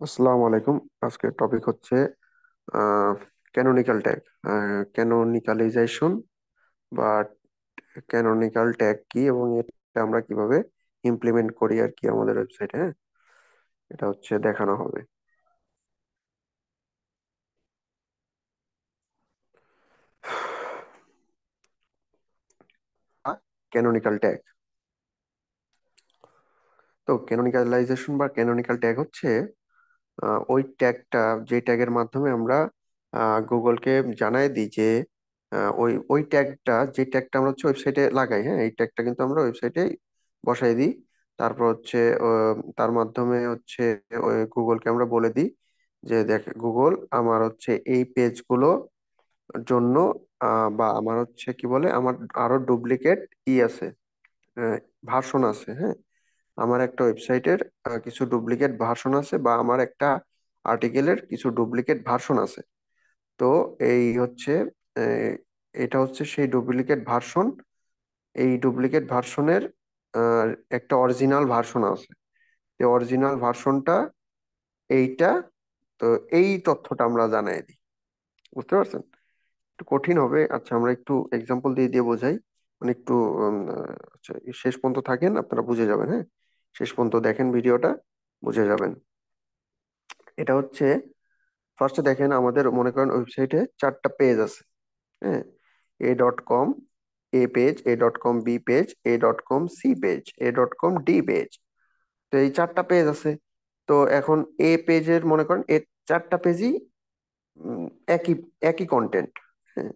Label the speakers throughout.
Speaker 1: আসসালামু আলাইকুম। আজকের টপিক হচ্ছে ক্যানোনিক্যাল ট্যাগ, ক্যানোনিকালাইজেশন বা ক্যানোনিক্যাল ট্যাগ কি এবং এটা আমরা কিভাবে ইমপ্লিমেন্ট করি আর কি আমাদের ওয়েবসাইটে। হ্যাঁ, এটা হচ্ছে দেখানো হবে। ক্যানোনিক্যাল ট্যাগ, তো ক্যানোনিকালাইজেশন বা ক্যানোনিক্যাল ট্যাগ হচ্ছে ওই ট্যাগটা, যে ট্যাগের মাধ্যমে আমরা গুগলকে জানাই দিই যে ওই ওই ট্যাগটা, যে ট্যাগটা আমরা হচ্ছে ওয়েবসাইটে লাগাই। হ্যাঁ, এই ট্যাগটা কিন্তু আমরা ওয়েবসাইটে বসাই দিই। তারপর হচ্ছে তার মাধ্যমে হচ্ছে ওই গুগলকে আমরা বলে দিই যে দেখ গুগল, আমার হচ্ছে এই পেজগুলো জন্য বা আমার হচ্ছে কি বলে, আমার আরো ডুপ্লিকেট আছে, ভার্সন আছে। হ্যাঁ, আমার একটা ওয়েবসাইটের কিছু ডুপ্লিকেট ভার্সন আছে, বা আমার একটা আর্টিকেলের কিছু ডুপ্লিকেট ভার্সন আছে। তো এই হচ্ছে আহ, এটা হচ্ছে সেই ডুপ্লিকেট ভার্সন। এই ডুপ্লিকেট ভার্সনের একটা অরিজিনাল ভার্সন আছে। এই অরিজিনাল ভার্সনটা এইটা। তো এই তথ্যটা আমরা জানাই দিই। বুঝতে পারছেন? একটু কঠিন হবে। আচ্ছা, আমরা একটু এক্সাম্পল দিয়ে দিয়ে বোঝাই। মানে একটু আচ্ছা, শেষ পর্যন্ত থাকেন, আপনারা বুঝে যাবেন। হ্যাঁ, শেষ পর্যন্ত দেখেন ভিডিওটা, বুঝে যাবেন। এটা হচ্ছে ফার্স্টে দেখেন, আমাদের মনে করেন ওয়েবসাইটে 4টা পেজ আছে। হ্যাঁ, a.com A page, a.com B page, a.com C page, a.com D page. তো এই 4টা পেজ আছে। তো এখন এ পেজের মনে করেন এ 4টা পেজই উম, একই একই কন্টেন্ট। হ্যাঁ,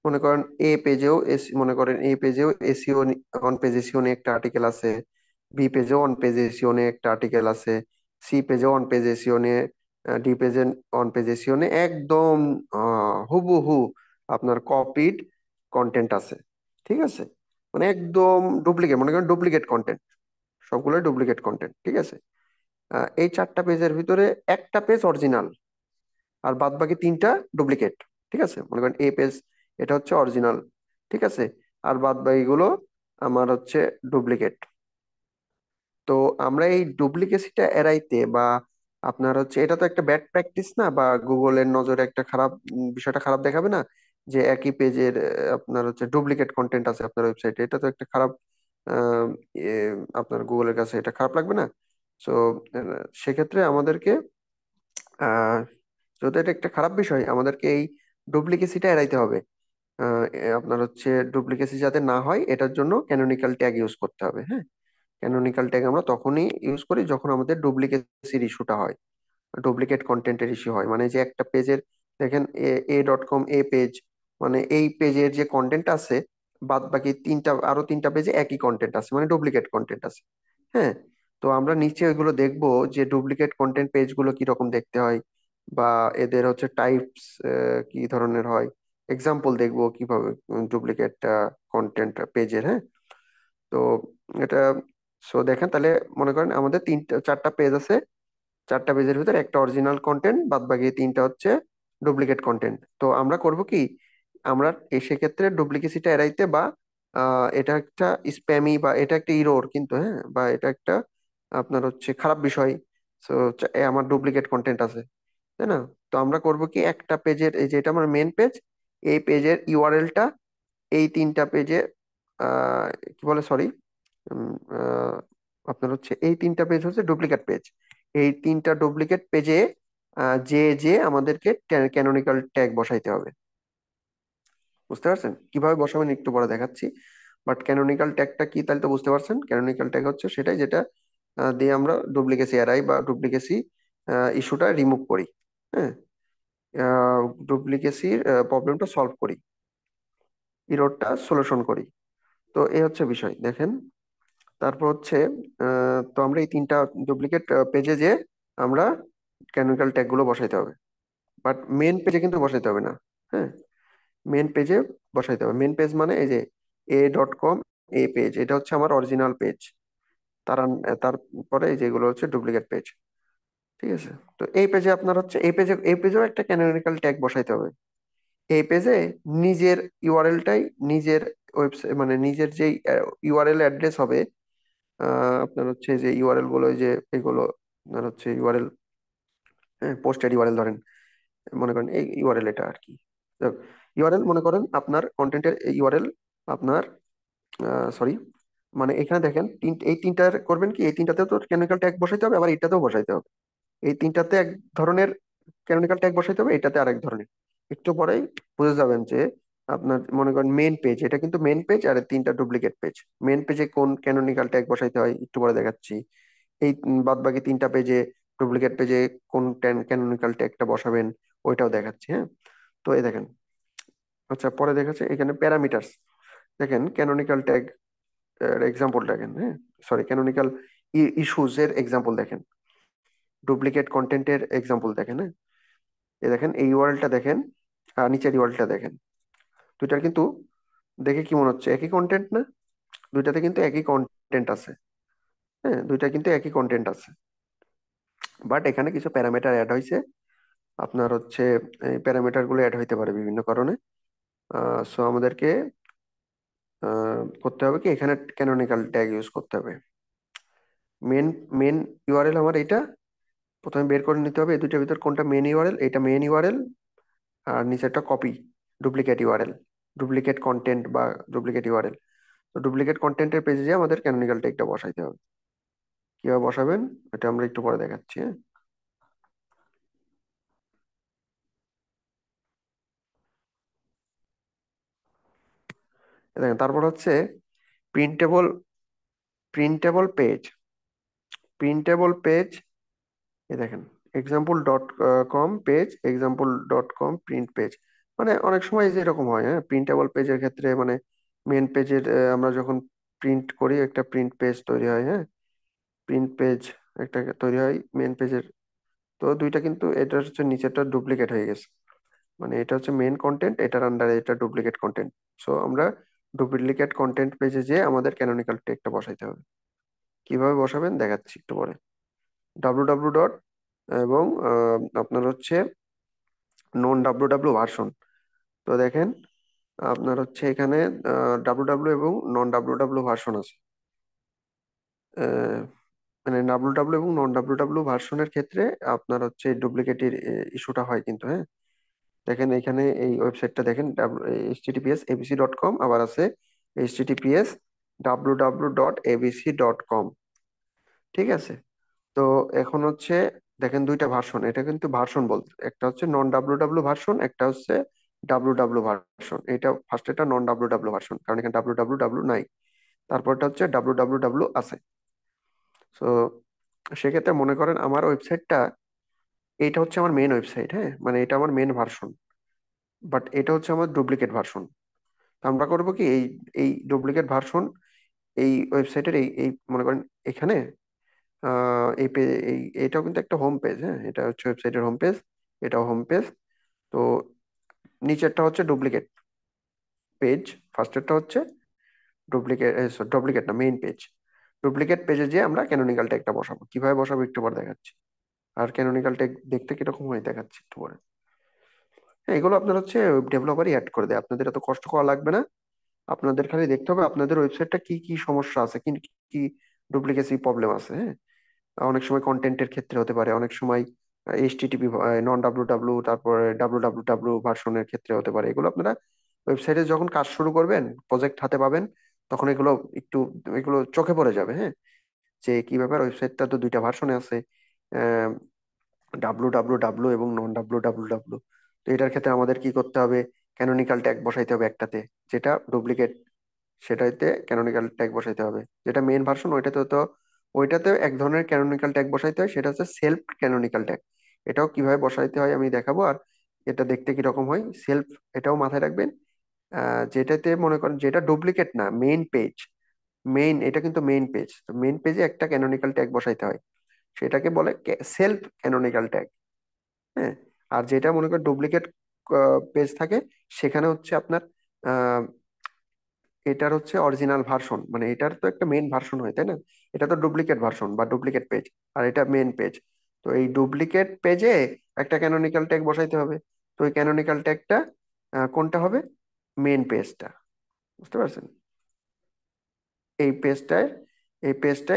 Speaker 1: মনে করেন এ পেজেও মনে করেন এ পেজেও এসিও, অন পেজ এসিও নিয়ে একটা আর্টিকেল আছে। বি পেজেও অন পেজ এসিও নিয়ে একটা আর্টিকেল আছে। সি পেজেও অন পেজ এসিও নিয়ে, ডি পেজে অন পেজ এসিও নিয়ে একদম হুবহু আপনার কপিড কন্টেন্ট আছে। ঠিক আছে? মানে একদম ডুপ্লিকেট, মনে করেন ডুপ্লিকেট কন্টেন্ট, সবগুলোই ডুপ্লিকেট কন্টেন্ট। ঠিক আছে? এই 4টা পেজের ভিতরে একটা পেজ অরিজিনাল, আর বাদ বাকি 3টা ডুপ্লিকেট। ঠিক আছে? মনে করেন এ পেজ, এটা হচ্ছে অরিজিনাল। ঠিক আছে? আর বাদ বাকিগুলো আমার হচ্ছে ডুপ্লিকেট। তো আমরা এই ডুপ্লিকেসিটা এড়াইতে, বা আপনার হচ্ছে, এটা তো একটা ব্যাড প্র্যাকটিস না, বা গুগলের নজরে একটা খারাপ বিষয়টা খারাপ দেখাবে না যে একই পেজের আপনার হচ্ছে ডুপ্লিকেট কন্টেন্ট আছে আপনার ওয়েবসাইটে? এটা তো একটা খারাপ আহ, এ, আপনার গুগলের কাছে এটা খারাপ লাগবে না? সো সেক্ষেত্রে আমাদেরকে যেহেতু এটা একটা খারাপ বিষয়, আমাদেরকে এই ডুপ্লিকেসিটা এড়াইতে হবে। আপনার হচ্ছে ডুপ্লিকেসি যাতে না হয়, এটার জন্য ক্যানোনিক্যাল ট্যাগ ইউজ করতে হবে। হ্যাঁ, ক্যানোনিক্যাল ট্যাগ আমরা তখনই ইউজ করি যখন আমাদের ডুপ্লিকেসির ইস্যুটা হয়, ডুপ্লিকেট কন্টেন্টের ইস্যু হয়। মানে যে একটা পেজের, দেখেন a.com এ পেজ, মানে এই পেজের যে কন্টেন্ট আছে, বাদ বাকি আরো 3টা পেজে একই কন্টেন্ট আছে, মানে ডুপ্লিকেট কন্টেন্ট আছে। হ্যাঁ, তো আমরা নিচে ওইগুলো দেখবো যে ডুপ্লিকেট কন্টেন্ট পেজগুলো কিরকম দেখতে হয়, বা এদের হচ্ছে টাইপস কি ধরনের হয়। এক্সাম্পল দেখবো কিভাবে ডুপ্লিকেট কন্টেন্ট পেজের। হ্যাঁ, তো এটা, সো দেখেন তাহলে, মনে করেন আমাদের 4টা পেজ আছে। 4টা পেজের ভিতরে একটা অরিজিনাল কন্টেন্ট, বাদ বাকি 3টা হচ্ছে ডুপ্লিকেট কন্টেন্ট। তো আমরা করব কি, আমরা সেক্ষেত্রে ডুপ্লিকেসিটা এড়াইতে, বা এটা একটা স্প্যামি, বা এটা একটা ইরোর কিন্তু। হ্যাঁ, বা এটা একটা আপনার হচ্ছে খারাপ বিষয়। সো আমার ডুপ্লিকেট কন্টেন্ট আছে, তাই না? তো আমরা করব কি, একটা পেজের, এই যে এটা আমার মেন পেজ, এই পেজের ইউআরএলটা এই 3টা পেজে আহ কি বলে, সরি, আপনার হচ্ছে এই 3টা পেজ হচ্ছে ডুপ্লিকেট পেজ। এই 3টা ডুপ্লিকেট পেজে যে যে আমাদেরকে ক্যানোনিক্যাল ট্যাগ বসাইতে হবে। বুঝতে পারছেন কিভাবে বসাবেন? একটু পরে দেখাচ্ছি। বাট ক্যানোনিক্যাল ট্যাগটা কি, তাহলে তো বুঝতে পারছেন। ক্যানোনিক্যাল ট্যাগ হচ্ছে সেটাই, যেটা দিয়ে আমরা ডুপ্লিকেসি এড়াই, বা ডুপ্লিকেসি ইস্যুটা রিমুভ করি। হ্যাঁ, ডুপ্লিকেসির প্রবলেমটা সলভ করি, ইরোরটা সলিউশন করি। তো এই হচ্ছে বিষয়, দেখেন। তারপর হচ্ছে তো আমরা এই 3টা ডুপ্লিকেট পেজে যে আমরা ক্যানোনিক্যাল ট্যাগ গুলো বসাইতে হবে, বাট মেন পেজে কিন্তু বসাইতে হবে না। হ্যাঁ, মেন পেজে বসাইতে হবে। মেন পেজ মানে এই যে a.com এ পেজ, এটা হচ্ছে আমার অরিজিনাল পেজ। তার তারপরে এই যেগুলো হচ্ছে ডুপ্লিকেট পেজ। ঠিক আছে? তো এই পেজে আপনার হচ্ছে, এই পেজেও একটা ক্যানোনিক্যাল ট্যাগ বসাইতে হবে। এই পেজে নিজের ইউআরএলটাই, নিজের ওয়েবসাইট, মানে নিজের যেই ইউআরএল অ্যাড্রেস হবে, আপনার হচ্ছে যে ইউআরএল গুলো, এই যে এগুলো আপনার হচ্ছে ইউআরএল, হ্যাঁ, পোস্টেড ইউআরএল ধরেন, মনে করেন এই ইউআরএল এটা আর কি। ইউআরএল মনে করেন আপনার কন্টেন্টের ইউআরএল আপনার, সরি, মানে এখানে দেখেন এই তিনটার করবেন কি, এই তিনটাতেও তো ক্যানোনিকাল ট্যাগ বসাইতে হবে, আবার এইটাতেও বসাইতে হবে। এই তিনটাতে এক ধরনের ক্যানোনিকাল ট্যাগ বসাইতে হবে, এটাতে আরেক ধরনের। একটু পরেই বুঝে যাবেন যে আপনার মনে করেন মেন পেজ, এটা কিন্তু মেন পেজ, আর এই তিনটা ডুপ্লিকেট পেজ। মেন পেজে কোন ক্যানোনিকাল ট্যাগ বসাইতে হয় একটু পরে দেখাচ্ছি। এই বাদ বাকি তিনটা পেজে, ডুপ্লিকেট পেজে কোন ক্যানোনিকাল ট্যাগটা বসাবেন ওইটাও দেখাচ্ছি, হ্যাঁ। তো এই দেখেন, আচ্ছা পরে দেখাচ্ছে এখানে প্যারামিটারস। দেখেন ক্যানোনিকাল ট্যাগ এর এক্সাম্পল দেখেন, হ্যাঁ, সরি, ক্যানোনিকাল ইস্যুজ এর এক্সাম্পল দেখেন, ডুপ্লিকেট কন্টেন্টের এক্সাম্পল দেখেন, হ্যাঁ। এই দেখেন এই ইউআরএলটা দেখেন, আর নিচের ইউআরএলটা দেখেন, দুইটার কিন্তু দেখে কি মনে হচ্ছে একই কন্টেন্ট না? দুইটাতে কিন্তু একই কন্টেন্ট আছে, হ্যাঁ, দুইটা কিন্তু একই কন্টেন্ট আছে, বাট এখানে কিছু প্যারামিটার অ্যাড হয়েছে। আপনার হচ্ছে এই প্যারামিটার গুলো অ্যাড হইতে পারে বিভিন্ন কারণে। সো আমাদেরকে করতে হবে কি, এখানে ক্যানোনিকাল ট্যাগ ইউজ করতে হবে। মেন মেন ইউআরএল আমার এটা প্রথমে বের করে নিতে হবে, এই দুইটার ভিতর কোনটা মেন ইউআরএল, এটা মেন ইউআরএল, আর নিচেরটা copy, duplicate URL, duplicate content বা ডুপ্লিকেট ইউআরএল। তো ডুপ্লিকেট কন্টেন্টের পেজে যে আমাদের ক্যানোনিকাল ট্যাগটা বসাইতে হবে। কিভাবে বসাবেন এটা আমরা একটু পরে দেখাচ্ছি, হ্যাঁ। দেখেন তারপর হচ্ছে printable, printable page, printable page. এই দেখেন example dot com page, example dot com print page. মানে অনেক সময় এই যে এরকম হয়, হ্যাঁ, প্রিন্টেবল পেজের ক্ষেত্রে মানে মেন পেজের আমরা যখন প্রিন্ট করি একটা প্রিন্ট পেজ তৈরি হয়, হ্যাঁ, প্রিন্ট পেজ একটা তৈরি হয় মেন পেজের। তো দুইটা কিন্তু এটা হচ্ছে নিচেরটা ডুপ্লিকেট হয়ে গেছে, মানে এটা হচ্ছে মেন কন্টেন্ট, এটার আন্ডারে এটা ডুপ্লিকেট কন্টেন্ট। সো আমরা ডুপ্লিকেট কন্টেন্ট পেজে যে আমাদের ক্যানোনিকাল টেগটা বসাইতে হবে। কিভাবে বসাবেন দেখাচ্ছি একটু পরে। ডাব্লু ডাব্লু ডট এবং আপনার হচ্ছে নন ডাব্লু ডাব্লু ভার্সন। তো দেখেন আপনার হচ্ছে এখানে ডাব্লু ডাব্লু এবং নন ডাব্লু ডাব্লু ভার্সন আছে। আহ, মানে ডাব্লু ডাব্লু এবং নন ডাব্লু ডাব্লু ভার্সনের ক্ষেত্রে আপনার হচ্ছে ডুপ্লিকেটের ইস্যুটা হয় কিন্তু, হ্যাঁ। দেখেন এখানে এই ওয়েবসাইটটা দেখেন, https abc.com, আবার আছে https www.abc.com, ঠিক আছে। তো এখন হচ্ছে দেখেন দুইটা ভার্সন, এটা কিন্তু ভার্সন বলতে একটা হচ্ছে নন ডাব্লু ডাব্লু ভার্সন, একটা হচ্ছে ডাব্লু ডাব্লু ভার্সন। এটা ফার্স্ট, এটা নন ডাব্লু ডাব্লু ভার্সন, কারণ এখানে ডাব্লু ডাব্লু ডাব্লু নাই। তারপরটা হচ্ছে ডাব্লু ডাব্লু ডাব্লু আছে। তো সেক্ষেত্রে মনে করেন আমার ওয়েবসাইটটা, এইটা হচ্ছে আমার মেন ওয়েবসাইট, হ্যাঁ, মানে এটা আমার মেন ভার্সন, বাট এটা হচ্ছে আমার ডুপ্লিকেট ভার্সন। আমরা করবো কি, এই এই ডুপ্লিকেট ভার্সন এই ওয়েবসাইটের এই এই মনে করেন এখানে এই এই এটাও কিন্তু একটা হোম পেজ, হ্যাঁ, এটা হচ্ছে ওয়েবসাইটের হোম পেজ, এটাও হোম পেজ। তো নিচেরটা হচ্ছে ডুপ্লিকেট পেজ, ফার্স্টেরটা হচ্ছে ডুপ্লিকেট, ডুপ্লিকেট না, মেইন পেজ। ডুপ্লিকেট পেজে যে আমরা ক্যানোনিকাল ট্যাগটা বসাবো, কিভাবে বসাবো একটু পরে দেখাচ্ছি। আর ক্যানোনিকাল ট্যাগ দেখতে কিরকম হয় দেখাচ্ছি একটু পরে। হ্যাঁ, এগুলো আপনার হচ্ছে ডেভেলপারই অ্যাড করে দেয়, আপনাদের এত কষ্ট করা লাগবে না। আপনাদের খালি দেখতে হবে আপনাদের ওয়েবসাইটটা কি কি সমস্যা আছে, কি কি ডুপ্লিকেসি প্রবলেম আছে, হ্যাঁ। অনেক সময় কন্টেন্টের ক্ষেত্রে হতে পারে, অনেক সময় এইচটিটিপি নন ডাব্লু ডাব্লু, তারপরে ডাব্লু ডাব্লু ডাব্লু ভার্সনের ক্ষেত্রে হতে পারে। এগুলো আপনারা ওয়েবসাইটে যখন কাজ শুরু করবেন, প্রজেক্ট হাতে পাবেন, তখন এগুলো একটু, এগুলো চোখে পড়ে যাবে, হ্যাঁ, যে কি ব্যাপার, ওয়েবসাইটটা তো দুইটা ভার্সনে আছে, ডাব্লু ডাব্লু ডাব্লু এবং নন ডাব্লু ডাব্লু ডাব্লু। তো এটার ক্ষেত্রে আমাদের কি করতে হবে, ক্যানোনিকাল ট্যাগ বসাইতে হবে একটাতে, যেটা ডুপ্লিকেট সেটাতে ক্যানোনিকাল ট্যাগ বসাইতে হবে। যেটা মেন ভার্সন ওইটাতে তো, ওইটাতে এক ধরনের ক্যানোনিকাল ট্যাগ বসাইতে হয়, সেটা হচ্ছে সেলফ ক্যানোনিকাল ট্যাগ। এটাও কিভাবে বসাইতে হয় আমি দেখাবো, আর এটা দেখতে কিরকম হয় সেলফ, এটাও মাথায় রাখবেন। যেটাতে মনে করেন যেটা ডুপ্লিকেট না, মেইন পেজ, মেইন, এটা কিন্তু মেইন পেজ, তো মেইন পেজে একটা ক্যানোনিকাল ট্যাগ বসাইতে হয়, সেটাকে বলে সেলফ ক্যানোনিকাল ট্যাগ, হ্যাঁ। আর যেটা মনে করেন ডুপ্লিকেট পেজ থাকে, সেখানে হচ্ছে আপনার এটার হচ্ছে অরিজিনাল ভার্সন, মানে এটার তো একটা মেইন ভার্সন হয়, তাই না? এটা তো ডুপ্লিকেট ভার্সন বা ডুপ্লিকেট পেজ, আর এটা মেইন পেজ। তো এই ডুপ্লিকেট পেজে একটা ক্যানোনিকাল ট্যাগ বসাইতে হবে। তো এই ক্যানোনিকাল ট্যাগটা কোনটা হবে, মেইন পেজটা, বুঝতে পারছেন? এই পেজটায়, এই পেজটা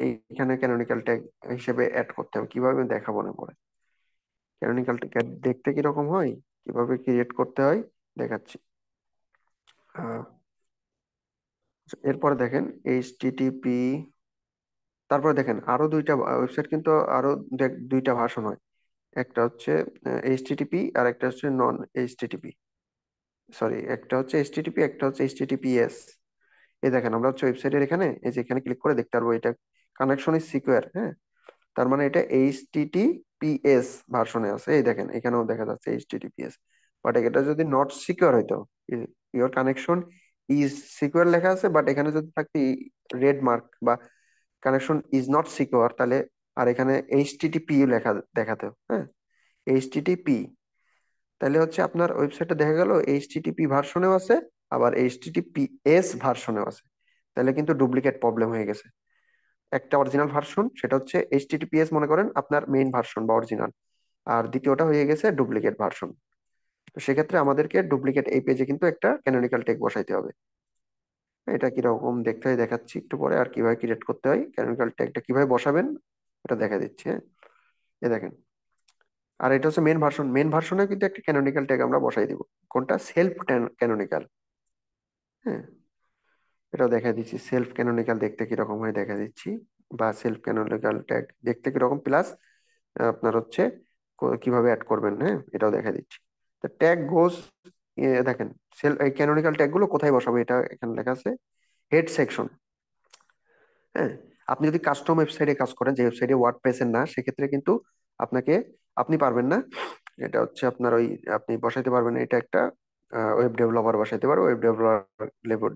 Speaker 1: এইখানে ক্যানোনিকাল ট্যাগ হিসেবে অ্যাড করতে হবে, কিভাবে আমি দেখাবো না পরে। ক্যানোনিকাল ট্যাগ দেখতে কিরকম হয়, কিভাবে ক্রিয়েট করতে হয় দেখাচ্ছি। আহ, এরপরে দেখেন এইচটিটিপি, তারপরে দেখেন আরো দুইটা ওয়েবসাইট, কিন্তু আরো দুইটা ভার্সন হয়। একটা হচ্ছে এইচটিটিপি আর একটা হচ্ছে নন এইচটিটিপি, সরি, একটা হচ্ছে এইচটিটিপি, একটা হচ্ছে এইচটিটিপিএস। এই দেখেন আমরা হচ্ছে ওয়েবসাইটের এখানে, এই যে এখানে ক্লিক করে দেখতে পারবো এটা কানেকশন ইজ সিকিউর, হ্যাঁ। তার মানে এটা এইচটিটিপিএস ভার্সনে আছে, এই দেখেন এখানেও দেখা যাচ্ছে এইচটিটিপিএস। বাট এটা যদি নট সিকিউর হইতো, ইওর কানেকশন ইজ সিকিউর লেখা আছে, বাট এখানে যদি থাকতো রেড মার্ক বা কানেকশন ইজ নট সিকিউর, তাহলে আর এখানে এইচটিটিপি লেখা দেখাতো, হ্যাঁ, এইচটিটিপি, তাহলে হচ্ছে আপনার ওয়েবসাইটে দেখা গেল এইচটিটিপি ভার্সনেও আছে, আবার এইচটিটিপিএস ভার্সনেও আছে। তাহলে কিন্তু ডুপ্লিকেট প্রবলেম হয়ে গেছে। একটা অরিজিনাল ভার্সন, সেটা হচ্ছে এইচটিটিপিএস মনে করেন আপনার মেইন ভার্সন বা অরিজিনাল, আর দ্বিতীয়টা হয়ে গেছে ডুপ্লিকেট ভার্সন। তো সেক্ষেত্রে আমাদেরকে ডুপ্লিকেট এই পেজে কিন্তু একটা ক্যানোনিকাল ট্যাগ বসাইতে হবে। এটা কিরকম দেখতে হয় দেখাচ্ছি একটু পরে, আর কিভাবে ক্রিয়েট করতে হয়, ক্যানোনিকাল ট্যাগটা কিভাবে বসাবেন এটা দেখা দিচ্ছি, হ্যাঁ। এই দেখেন, আর এটা হচ্ছে মেন ভার্সন, মেন ভার্সনে কিন্তু একটা ক্যানোনিকাল ট্যাগ আমরা বসাই দিব। কোনটা? সেলফ ক্যানোনিকাল, হ্যাঁ। এটাও দেখা দিচ্ছি, সেলফ ক্যানোনিকাল দেখতে কিরকম হয় দেখা দিচ্ছি, বা সেলফ ক্যানোনিকাল ট্যাগ দেখতে কিরকম, প্লাস আপনার হচ্ছে কিভাবে অ্যাড করবেন, হ্যাঁ, এটাও দেখা দিচ্ছি। তো ট্যাগ গোস, দেখেন এই ক্যানোনিকাল ট্যাগ গুলো কোথায় বসাবো, এটা এখানে লেখা আছে হেড সেকশন, হ্যাঁ। আপনি যদি কাস্টম ওয়েবসাইটে কাজ করেন, যে ওয়েবসাইটে ওয়ার্ডপ্রেসের না, সেক্ষেত্রে কিন্তু আপনাকে, আপনি পারবেন না। এটা হচ্ছে আপনার ওই, আপনি বসাইতে পারবেন না, এটা একটা ওয়েব ডেভেলপার বসাইতে পারো। ওয়েব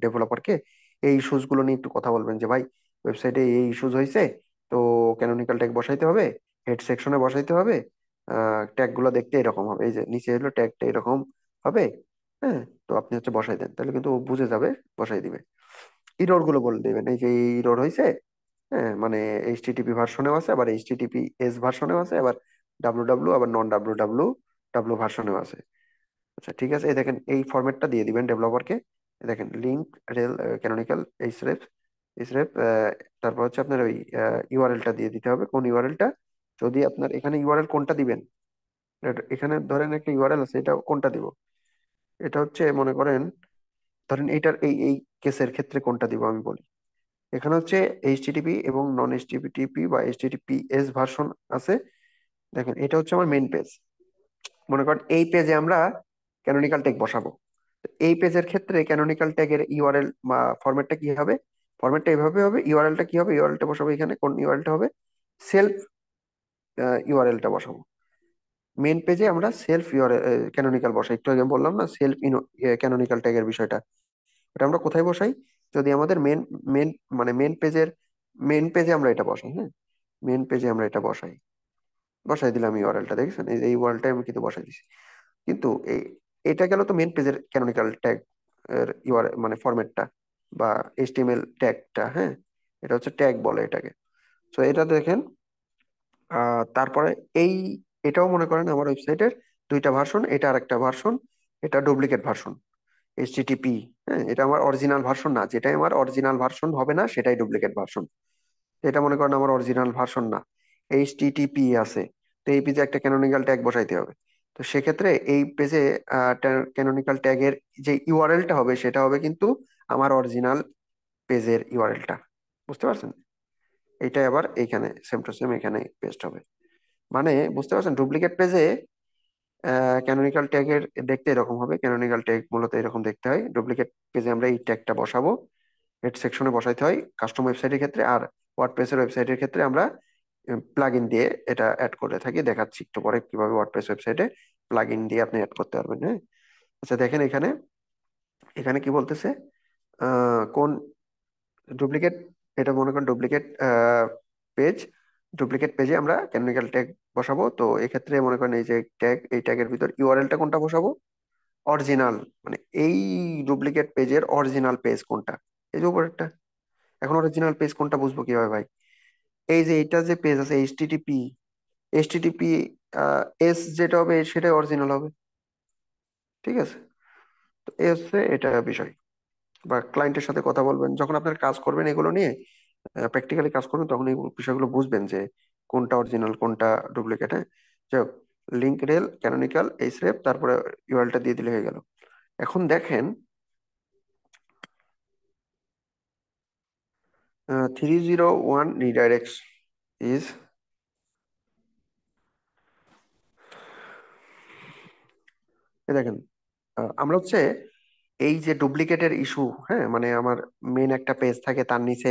Speaker 1: ডেভেলপারকে এই ইস্যুস গুলো নিয়ে একটু কথা বলবেন যে ভাই, ওয়েবসাইটে এই ইস্যুস হয়েছে, তো ক্যানোনিকাল ট্যাগ বসাইতে হবে, হেড সেকশনে বসাইতে হবে, ট্যাগ গুলো দেখতে এরকম হবে, এই যে নিচে হলো ট্যাগটা এরকম হবে, হ্যাঁ। তো আপনি হচ্ছে বসাই দেন, তাহলে কিন্তু ও বুঝে যাবে, বসাই দিবে। ইরর গুলো বলে দিবেন, এই যে ইরর হয়েছে, হ্যাঁ, মানে এইচটিটিপি ভার্সনেও আছে, আবার এইচটিটিপি এস ভার্সনেও আছে, আবার ডাব্লু আবার নন ডাব্লু ভার্সনেও আছে। আচ্ছা ঠিক আছে, এই দেখেন এই ফরম্যাটটা দিয়ে দিবেন ডেভেলপারকে। দেখেন লিঙ্ক রেল ক্যানোনিকাল এইচরেফ, তারপর হচ্ছে আপনার ওই ইউআরএলটা দিয়ে দিতে হবে। কোন ইউআরএলটা? যদি আপনার এখানে ইউআরএল কোনটা দিবেন, এখানে ধরেন একটা ইউআরএল আছে, এটা কোনটা দিব? এটা হচ্ছে মনে করেন, ধরেন এইটার এই কেসের ক্ষেত্রে কোনটা দিব আমি বলি। এখানে হচ্ছে এইচটিটিপি এবং নন এইচটিটিপি বা এইচটিটিপিএস ভার্সন আছে। দেখেন এটা হচ্ছে আমার মেইন পেজ, মনে করেন এই পেজে আমরা ক্যানোনিকাল ট্যাগ বসাবো। তো এই পেজের ক্ষেত্রে ক্যানোনিকাল ট্যাগের ইউআরএল বা ফরম্যাটটা কি হবে? ফরম্যাটটা এভাবে হবে, ইউআরএলটা কি হবে, ইউআরএলটা বসাবো এখানে, কোন ইউআরএলটা হবে? সেলফ ইউআরএলটা বসাবো। মেন পেজে আমরা সেলফ ইউআরএল ক্যানোনিকাল বসাই, একটু আগে বললাম না সেলফ ক্যানোনিকাল ট্যাগের বিষয়টা, এটা আমরা কোথায় বসাই? যদি আমাদের মেন মানে মেন পেজে আমরা এটা বসাই, হ্যাঁ, মেন পেজে আমরা এটা বসাই, বসাই দিলাম ইউআরএলটা, দেখছেন এই যে এই ওয়ার্ডটা আমি কিন্তু বসাই দিছি। কিন্তু এই, এটা গেল তো মেন পেজের ক্যানোনিকাল ট্যাগ এর মানে ফরম্যাটটা বা এইচটিএমএল ট্যাগটা, হ্যাঁ। এটা হচ্ছে ট্যাগ বলে এটাকে। তো এটা দেখেন, তারপরে এই, এটাও মনে করেন আমার ওয়েবসাইটের দুইটা ভার্সন, এটা আর একটা ভার্সন, এটা ডুপ্লিকেট ভার্সন এইচটিটিপি, হ্যাঁ। এটা আমার অরিজিনাল ভার্সন না, যেটাই আমার অরিজিনাল ভার্সন হবে না সেটাই ডুপ্লিকেট ভার্সন। এটা মনে করেন আমার অরিজিনাল ভার্সন না, এইচটিটিপি আছে, তো এই পেজে একটা ক্যানোনিকাল ট্যাগ বসাইতে হবে। তো সেক্ষেত্রে এই পেজে ক্যানোনিকাল ট্যাগের যে ইউআরএলটা হবে, সেটা হবে কিন্তু আমার অরিজিনাল পেজের ইউআরএলটা, বুঝতে পারছেন? এইটাই আবার এইখানে সেম টু সেম এখানে পেস্ট হবে। মানে বুঝতে পারছেন, ডুপ্লিকেট পেজে ক্যানোনিকাল ট্যাগের দেখতে এরকম হবে, ক্যানোনিকাল ট্যাগ মূলত এরকম দেখতে হয়। ডুপ্লিকেট পেজে আমরা এই ট্যাগটা বসাবো, হেড সেকশনে বসাইতে হয় কাস্টম ওয়েবসাইটের ক্ষেত্রে, আর ওয়ার্ডপ্রেসের ওয়েবসাইটের ক্ষেত্রে আমরা প্লাগইন দিয়ে এটা অ্যাড করে থাকি। দেখাচ্ছি একটু পরে কিভাবে ওয়ার্ডপ্রেস ওয়েবসাইটে প্লাগইন দিয়ে আপনি অ্যাড করতে পারবেন, হ্যাঁ। আচ্ছা দেখেন এখানে, এখানে কি বলতেছে, কোন ডুপ্লিকেট, এটা মনে করেন ডুপ্লিকেট পেজ, ডুপ্লিকেট পেজে আমরা ক্যানোনিকাল ট্যাগ বসাবো। তো এক্ষেত্রে মনে করেন এই যে ট্যাগ, এই ট্যাগের ভিতর ইউআরএলটা কোনটা বসাবো? অরিজিনাল, মানে এই ডুপ্লিকেট পেজের অরিজিনাল পেজ কোনটা, এই যে উপরেরটা। এখন অরিজিনাল পেজ কোনটা বুঝবো কিভাবে ভাই? এই যে এটা যে পেজ আছে এইচটিটিপি এস যেটা হবে সেটাই অরিজিনাল হবে, ঠিক আছে? তো এই হচ্ছে এটা বিষয়। বা ক্লায়েন্টের সাথে কথা বলবেন যখন আপনার কাজ করবেন এগুলো নিয়ে, প্র্যাকটিক্যালি কাজ করবেন, তখন এই বিষয়গুলো বুঝবেন যে কোনটা অরিজিনাল কোনটা ডুপ্লিকেট, হ্যাঁ। যাই হোক, লিঙ্ক রেল ক্যানোনিক্যাল এইচরেফ, তারপরে ইউআরএলটা দিয়ে দিলে হয়ে গেল। এখন দেখেন 301 redirects is, দেখেন আমরা হচ্ছে এই যে ডুপ্লিকেটের ইস্যু, হ্যাঁ, মানে আমার মেন একটা পেজ থাকে, তার নিচে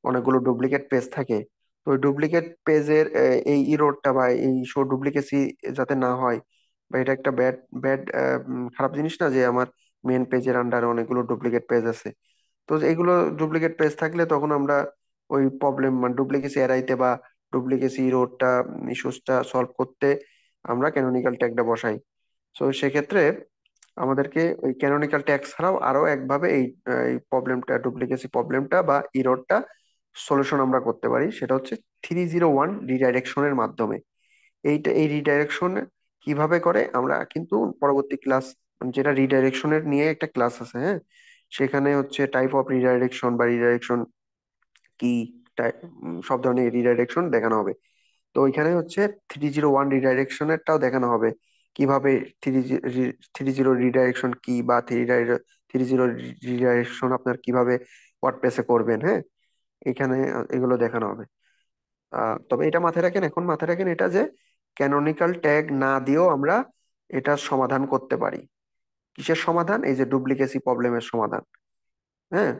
Speaker 1: অনেকগুলো ডুপ্লিকেট পেজ থাকে। তো ওই ডুপ্লিকেট পেজের এই ইরোরটা বা এই ইস্যু ডুপ্লিকেসি যাতে না হয়, বা এটা একটা ব্যাড ব্যাড খারাপ জিনিস না যে আমার মেন পেজের আন্ডারে অনেকগুলো ডুপ্লিকেট পেজ আছে। তো এইগুলো ডুপ্লিকেট পেজ থাকলে তখন আমরা ওই প্রবলেম মানে ডুপ্লিকেসি এড়াইতে বা ডুপ্লিকেসি রোডটা ইস্যুসটা সলভ করতে আমরা ক্যানোনিক্যাল ট্যাগটা বসাই। তো সেক্ষেত্রে আমাদেরকে ওই ক্যানোনিক্যাল ট্যাগ ছাড়াও আরো একভাবে এই প্রবলেমটা ডুপ্লিকেসি প্রবলেমটা বা ইরোরটা সলিউশন আমরা করতে পারি, সেটা হচ্ছে 301 রিডাইরেকশনের মাধ্যমে। এই রিডাইরেকশন কিভাবে করে আমরা কিন্তু পরবর্তী ক্লাস, যেটা রিডাইরেকশনের নিয়ে একটা ক্লাস আছে, হ্যাঁ, সেখানে হচ্ছে টাইপ অফ রিডাইরেকশন বা রিডাইরেকশন কি সব ধরনের রিডাইরেকশন দেখানো হবে। তো ওইখানে হচ্ছে 301 রিডাইরেকশনেরটাও দেখানো হবে, কিভাবে থ্রি জিরো রিডাইরেকশন কি বা 3 জিরো রিডাইরেকশন আপনার কিভাবে ওয়ার্ডপ্রেসে করবেন, হ্যাঁ, এখানে এগুলো দেখানো হবে। তবে এটা মাথায় রাখেন, এখন মাথায় রাখেন এটা যে ক্যানোনিক্যাল ট্যাগ না দিয়েও আমরা এটা সমাধান করতে পারি। কিসের সমাধান? এই যে ডুপ্লিকেসি প্রবলেমের সমাধান, হ্যাঁ,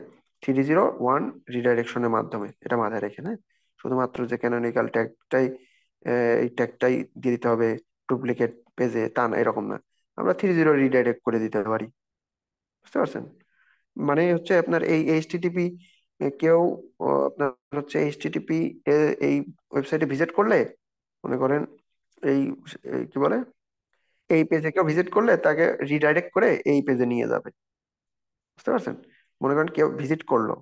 Speaker 1: 301 রিডাইরেকশনের মাধ্যমে, এটা মাথায় রেখে, হ্যাঁ, শুধুমাত্র যে ক্যানোনিক্যাল ট্যাগটাই এই ট্যাগটাই দিয়ে দিতে হবে ডুপ্লিকেট পেজে, তা না, এরকম না, আমরা 3 জিরো রিডাইরেক্ট করে দিতে পারি। বুঝতে পারছেন? মানে হচ্ছে আপনার এই এইচটিটিপি কেউ আপনার হচ্ছে এইচটিটিপি এই ওয়েবসাইটে ভিজিট করলে, মনে করেন এই কি বলে, এই পেজে কেউ ভিজিট করলে তাকে রিডাইরেক্ট করে এই পেজে নিয়ে যাবে। বুঝতে পারছেন? মনে করেন কেউ ভিজিট করলো,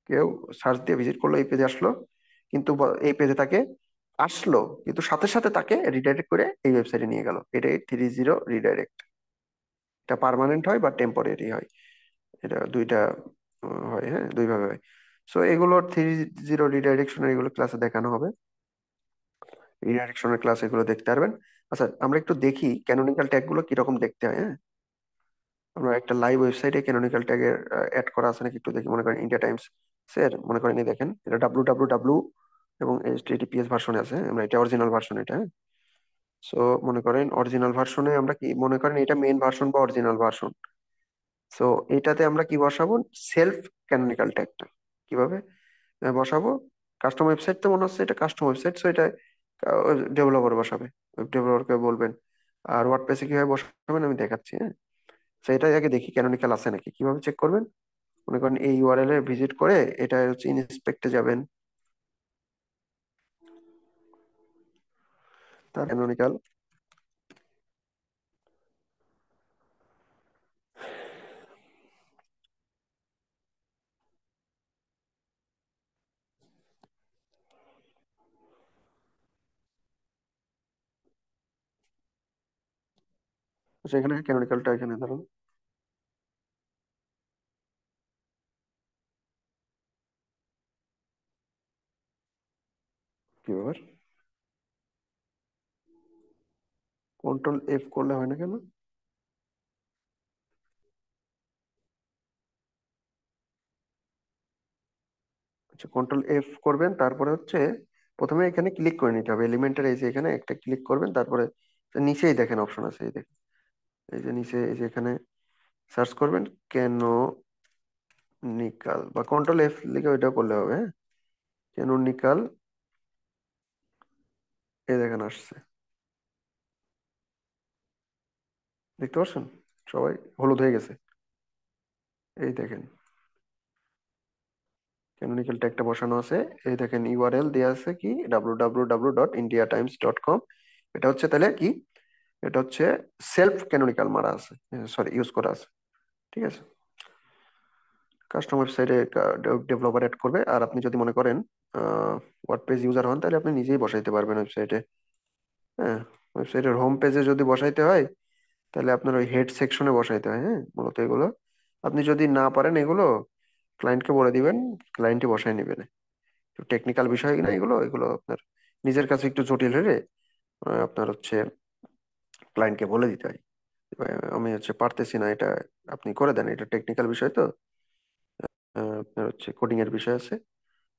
Speaker 1: কেউ সার্চ দিয়ে ভিজিট করলো, এই পেজে আসলো, কিন্তু এই পেজে তাকে আসলো, কিন্তু সাথে সাথে তাকে রিডাইরেক্ট করে এই ওয়েবসাইটে নিয়ে গেল, এটাই 3 জিরো রিডাইরেক্ট। এটা পার্মানেন্ট হয় বা টেম্পোরারি হয়, এটা দুইটা হয়, হ্যাঁ, দুই ভাবে হয়। সো এগুলো 3 জিরো রিডাইরেকশনের এগুলো ক্লাসে দেখানো হবে, রিডাইরেকশনের ক্লাস এগুলো দেখতে পারবেন। আচ্ছা, আমরা একটু দেখি ক্যানোনিক্যাল ট্যাগ গুলো কিরকম দেখতে হয়, হ্যাঁ। আমরা একটা লাইভ ওয়েবসাইটে ক্যানোনিক্যাল ট্যাগের অ্যাড করা আছে নাকি একটু দেখি। মনে করেন ইন্ডিয়া টাইমস এর, মনে করেন এই দেখেন, এটা ডাব্লু এবং এইচটিটিপিএস ভার্সনে আছে, হ্যাঁ? আমরা এটা অরিজিনাল ভার্সন, এটা, হ্যাঁ। সো মনে করেন অরিজিনাল ভার্সনে আমরা কি মনে করেন এটা মেইন ভার্সন বা অরিজিনাল ভার্সন। সো এটাতে আমরা কি বসাবো? সেলফ ক্যানোনিক্যাল ট্যাগটা কিভাবে বসাবো? কাস্টম ওয়েবসাইট তো মনে হচ্ছে এটা কাস্টম ওয়েবসাইট, সো এটা ডেভেলপার বসাবে, ওয়েব ডেভেলপারকে বলবেন। আর ওয়ার্ডপ্রেসে কিভাবে বসাবেন আমি দেখাচ্ছি, হ্যাঁ। তো এটাই আগে দেখি ক্যানোনিক্যাল আছে নাকি, কিভাবে চেক করবেন? মনে করেন এই ইউআরএল এ ভিজিট করে এটা হচ্ছে ইনস্পেক্টে যাবেন, তার ক্যানোনিক্যাল, সেখানে ক্যানোনিক্যালটা এখানে ধরুন, কি ব্যাপার, কন্ট্রোল F করলে হয় না কেন? আচ্ছা, কন্ট্রোল F করবেন, তারপরে হচ্ছে প্রথমে এখানে ক্লিক করে নিতে হবে এলিমেন্টের, এই যে এখানে একটা ক্লিক করবেন, তারপরে নিচেই দেখেন অপশন আছে, এই দেখেন, এই যে নিচে, এই যে এখানে সার্চ করবেন ক্যানোনিকাল, বা কন্ট্রোল F লিখে ওইটা করলে হবে, হ্যাঁ, ক্যানোনিকাল, এই দেখেন আসছে, দেখতে পাচ্ছেন সবাই, হলুদ হয়ে গেছে, এই দেখেন ক্যানোনিক্যাল ট্যাগটা বসানো আছে। এই দেখেন ইউআরএল দেওয়া আছে কি www.indiatimes.com। এটা হচ্ছে তাহলে কি, এটা হচ্ছে সেলফ ক্যানোনিক্যাল মারা আছে, সরি ইউজ করা আছে, ঠিক আছে। কাস্টম ওয়েবসাইটে ডেভেলপার অ্যাড করবে, আর আপনি যদি মনে করেন ওয়ার্ডপ্রেস ইউজার হন তাহলে আপনি নিজেই বসাইতে পারবেন ওয়েবসাইটে, হ্যাঁ। ওয়েবসাইটের হোম পেজে যদি বসাইতে হয় তাহলে আপনার ওই হেড সেকশনে বসাইতে হয়, হ্যাঁ, মূলত এগুলো আপনি যদি না পারেন এগুলো ক্লায়েন্টকে বলে দিবেন, ক্লায়েন্টই বসাই নেবেন। টেকনিক্যাল বিষয় কিনা এগুলো, এগুলো আপনার নিজের কাছে একটু জটিল হলে আপনার হচ্ছে ক্লায়েন্টকে বলে দিতে হয় আমি পারতেছি না এটা, আপনি করে দেন, এটা টেকনিক্যাল বিষয় তো, আপনার কোডিং এর বিষয় আছে।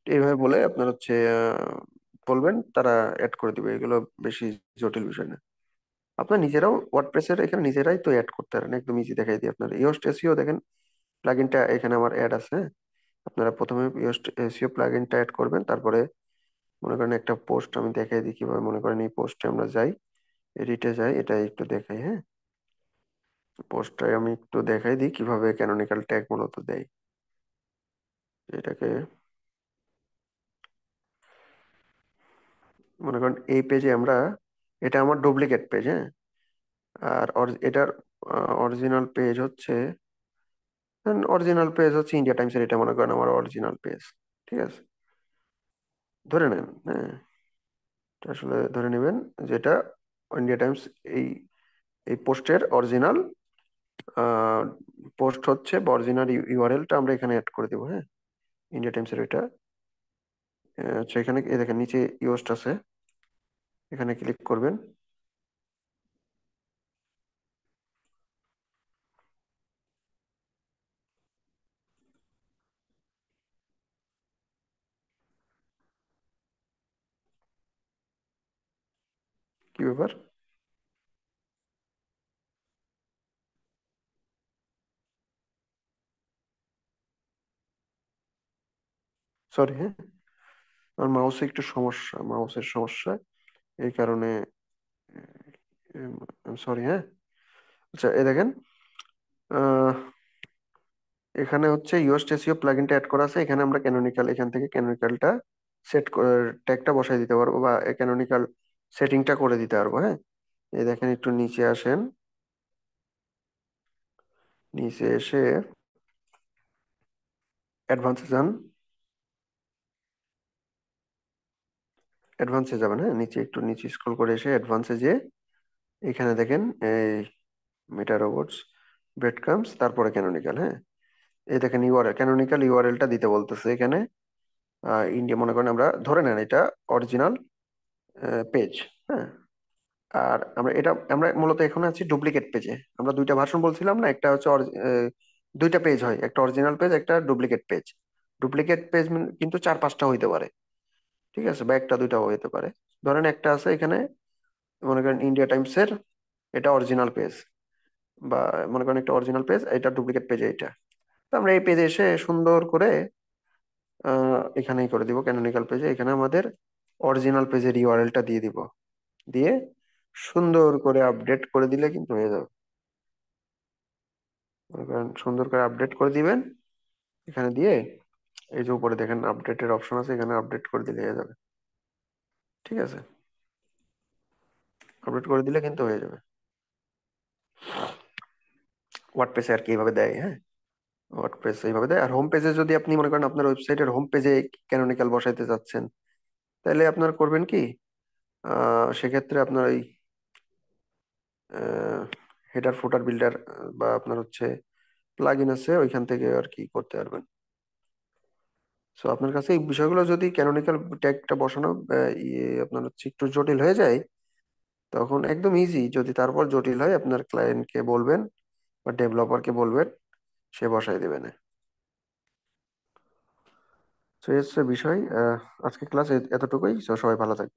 Speaker 1: তো এইভাবে বলে আপনার বলবেন, তারা অ্যাড করে দিবে, এগুলো বেশি জটিল বিষয় না। আপনার নিজেরাও ওয়ার্ডপ্রেসের এখানে নিজেরাই তো অ্যাড করতে পারেন, একদম ইজি দেখাই দিই। আপনার ইয়োস্ট এসইও দেখেন প্লাগইনটা এখানে আমার অ্যাড আছে, হ্যাঁ? আপনারা প্রথমে ইয়োস্ট এসইও প্লাগইনটা অ্যাড করবেন, তারপরে মনে করেন একটা পোস্ট আমি দেখাই দিই কিভাবে। মনে করেন এই পোস্টে আমরা যাই, এডিটে যাই, এটা একটু দেখাই, হ্যাঁ? পোস্টটায় আমি একটু দেখাই দিই কিভাবে ক্যানোনিকাল ট্যাগ মূলত দেয়। এটাকে মনে করেন এই পেজে আমরা, এটা আমার ডুপ্লিকেট পেজ, হ্যাঁ? আর এটার অরিজিনাল পেজ হচ্ছে ইন্ডিয়া টাইমসের, এটা মনে করেন আমার অরিজিনাল পেজ। ঠিক আছে, ধরে নেন, হ্যাঁ, এটা আসলে ধরে নেবেন যেটা ইন্ডিয়া টাইমস, এই এই পোস্টের অরিজিনাল পোস্ট হচ্ছে বা অরিজিনাল ইউআরএলটা আমরা এখানে অ্যাড করে দেবো, হ্যাঁ? ইন্ডিয়া টাইমসের ওইটা এখানে এই দেখেন নিচে ইয়োস্ট আছে, এখানে ক্লিক করবেন। কি ব্যাপার? সরি, হ্যাঁ, আমার মাউসে একটু সমস্যা, মাউসের সমস্যা, এই কারণে সরি, হ্যাঁ। আচ্ছা, এই দেখেন, আহ, এখানে ইয়োস্ট এসইও প্লাগইনটা অ্যাড করা আছে, এখানে আমরা ক্যানোনিকাল, এখান থেকে ক্যানোনিকালটা সেট ট্যাগটা বসাই দিতে পারবো, বা ক্যানোনিকাল সেটিংটা করে দিতে পারবো, হ্যাঁ? এই দেখেন একটু নিচে আসেন, নিচে এসে অ্যাডভান্সে যান, অ্যাডভান্সে যাবেন, হ্যাঁ, নিচে একটু নিচে স্ক্রল করে এসে অ্যাডভান্সে যে এখানে দেখেন এই মেটা রোবটস ব্রেড ক্রাম্বস, তারপরে ক্যানোনিকাল, হ্যাঁ? এই দেখেন ইউআরএল, ক্যানোনিকাল ইউআরএলটা দিতে বলতেছে এখানে। ইন্ডিয়া মনে করেন আমরা ধরে নেন এটা অরিজিনাল পেজ, হ্যাঁ? আর আমরা মূলত এখন আছি ডুপ্লিকেট পেজে। আমরা দুইটা ভার্সন বলছিলাম না, একটা দুইটা পেজ হয়, একটা অরিজিনাল পেজ, একটা ডুপ্লিকেট পেজ। ডুপ্লিকেট পেজ কিন্তু চার পাঁচটা হইতে পারে, ঠিক আছে, বা একটা দুইটাও হইতে পারে। ধরেন একটা আছে এখানে, মনে করেন ইন্ডিয়া টাইমস এর, এটা অরিজিনাল পেজ, বা মনে করেন একটা অরিজিনাল পেজ, এটা ডুপ্লিকেট পেজ এইটা। তো আমরা এই পেজে এসে সুন্দর করে এখানেই করে দিব, ক্যানোনিকাল পেজে এখানে আমাদের অরিজিনাল পেজের ইউআরএলটা দিয়ে দিব, দিয়ে সুন্দর করে আপডেট করে দিলে কিন্তু হয়ে যাবে। মনে করেন সুন্দর করে আপডেট করে দিবেন, এখানে দিয়ে এই যে উপরে দেখেন আপডেটের অপশন আছে, এখানে আপডেট করে দিলে হয়ে যাবে। ঠিক আছে, আপডেট করে দিলে কিন্তু হয়ে যাবে। ওয়ার্ডপ্রেসে আর কি এইভাবে দেয়, হ্যাঁ? ওয়ার্ডপ্রেস এইভাবে দেয়। আর হোম পেজে যদি আপনি মনে করেন আপনার ওয়েবসাইটের হোম পেজে ক্যানোনিকাল বসাইতে যাচ্ছেন, তাহলে আপনার করবেন কি, সেক্ষেত্রে আপনার ওই হেডার ফুটার বিল্ডার বা আপনার প্লাগইন আছে, ওইখান থেকে আর কি করতে পারবেন। সো আপনার কাছে এই বিষয়গুলো যদি ক্যানোনিকাল ট্যাগটা বসানো আপনার একটু জটিল হয়ে যায়, তখন একদম ইজি। যদি তারপর জটিল হয়, আপনার ক্লায়েন্টকে বলবেন বা ডেভেলপারকে বলবেন, সে বসাই দেবে না। তো এই হচ্ছে বিষয়। আজকে ক্লাস এতটুকুই। So, সবাই ভালো থাকবেন।